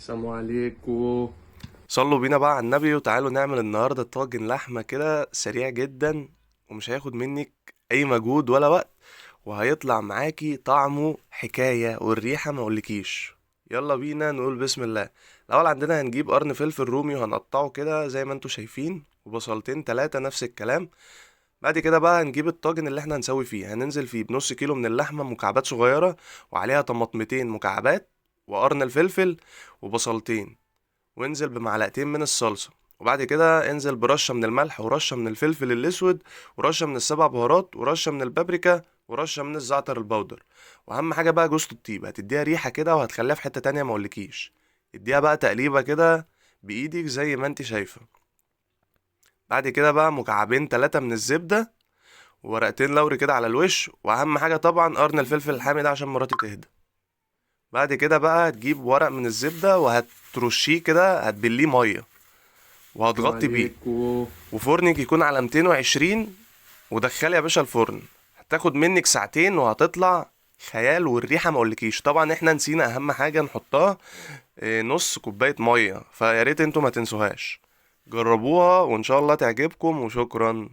السلام عليكم. صلوا بينا بقى على النبي وتعالوا نعمل النهاردة طاجن لحمة كده سريع جدا، ومش هياخد منك أي مجهود ولا وقت، وهيطلع معاكي طعمه حكاية والريحة ما اقولكيش. يلا بينا نقول بسم الله. الأول عندنا هنجيب قرن فلفل رومي وهنقطعه كده زي ما انتوا شايفين، وبصلتين تلاتة نفس الكلام. بعد كده بقى هنجيب الطاجن اللي احنا هنسوي فيه، هننزل فيه بنص كيلو من اللحمة مكعبات صغيرة، وعليها طماطمتين مكعبات، وقرن الفلفل، وبصلتين، وانزل بمعلقتين من الصلصة. وبعد كده انزل برشة من الملح ورشة من الفلفل الأسود ورشة من السبع بهارات ورشة من البابريكا ورشة من الزعتر البودر. وأهم حاجة بقى جوزة الطيب، هتديها ريحة كده وهتخليها في حتة تانية مقولكيش. اديها بقى تقليبة كده بإيدك زي ما انت شايفة. بعد كده بقى مكعبين تلاتة من الزبدة، وورقتين لوري كده على الوش، وأهم حاجة طبعا قرن الفلفل الحامي ده عشان مراتي تهدى. بعد كده بقى هتجيب ورق من الزبدة وهترشيه كده، هتبليه مية السلام وهتغطي بيه، عليكم. وفرنك يكون على 220. ودخلي يا باشا الفرن، هتاخد منك ساعتين وهتطلع خيال، والريحة ما اقولكيش. طبعا احنا نسينا اهم حاجة نحطها، نص كوباية مية، فيا ريت انتوا ما تنسوهاش. جربوها وان شاء الله تعجبكم، وشكرا.